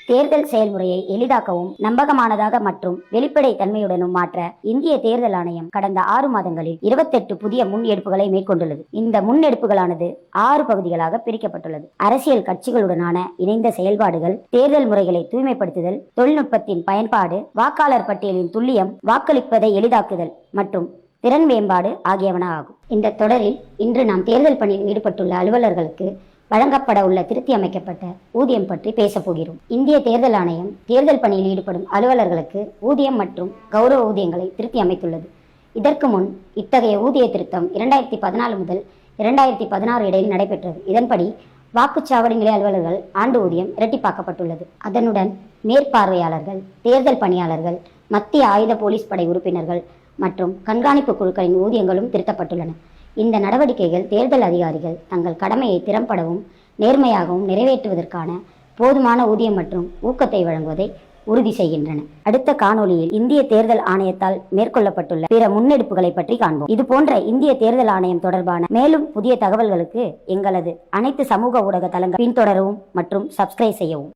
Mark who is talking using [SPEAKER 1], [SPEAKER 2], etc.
[SPEAKER 1] தேர்தல் செயல்முறையை எளிதாக்கவும் நம்பகமானதாக மற்றும் வெளிப்படை தன்மையுடனும் மாற்ற இந்திய தேர்தல் ஆணையம் கடந்த 6 மாதங்களில் 28 புதிய முன்னெடுப்புகளை மேற்கொண்டுள்ளது. இந்த முன்னெடுப்புகளானது 6 பகுதிகளாக பிரிக்கப்பட்டுள்ளது. அரசியல் கட்சிகளுடனான இணைந்த செயல்பாடுகள், தேர்தல் முறைகளை தூய்மைப்படுத்துதல், தொழில்நுட்பத்தின் பயன்பாடு, வாக்காளர் பட்டியலின் துல்லியம், வாக்களிப்பதை எளிதாக்குதல் மற்றும் திறன் மேம்பாடு ஆகியவன ஆகும். இந்த தொடரில் இன்று நாம் தேர்தல் பணியில் ஈடுபட்டுள்ள அலுவலர்களுக்கு வழங்கப்பட உள்ள திருத்தி அமைக்கப்பட்ட ஊதியம் பற்றி பேசப் போகிறோம். இந்திய தேர்தல் ஆணையம் தேர்தல் பணியில் ஈடுபடும் அலுவலர்களுக்கு ஊதியம் மற்றும் கௌரவ ஊதியங்களை திருத்தி அமைத்துள்ளது. இதற்கு முன் இத்தகைய ஊதிய திருத்தம் 2014 முதல் 2016 இடையில் நடைபெற்றது. இதன்படி வாக்குச்சாவடி நிலை அலுவலர்கள் ஆண்டு ஊதியம் இரட்டிப்பாக்கப்பட்டுள்ளது. அதனுடன் மேற்பார்வையாளர்கள், தேர்தல் பணியாளர்கள், மத்திய ஆயுத போலீஸ் படை உறுப்பினர்கள் மற்றும் கண்காணிப்பு குழுக்களின் ஊதியங்களும் திருத்தப்பட்டுள்ளன. இந்த நடவடிக்கைகள் தேர்தல் அதிகாரிகள் தங்கள் கடமையை திறம்படவும் நேர்மையாகவும் நிறைவேற்றுவதற்கான போதுமான ஊதியம் மற்றும் ஊக்கத்தை வழங்குவதை உறுதி செய்கின்றன. அடுத்த காணொளியில் இந்திய தேர்தல் ஆணையத்தால் மேற்கொள்ளப்பட்டுள்ள பிற முன்னெடுப்புகளை பற்றி காண்போம். இது போன்ற இந்திய தேர்தல் ஆணையம் தொடர்பான மேலும் புதிய தகவல்களுக்கு எங்களது அனைத்து சமூக ஊடக தளங்களை பின்தொடரவும் மற்றும் சப்ஸ்கிரைப் செய்யவும்.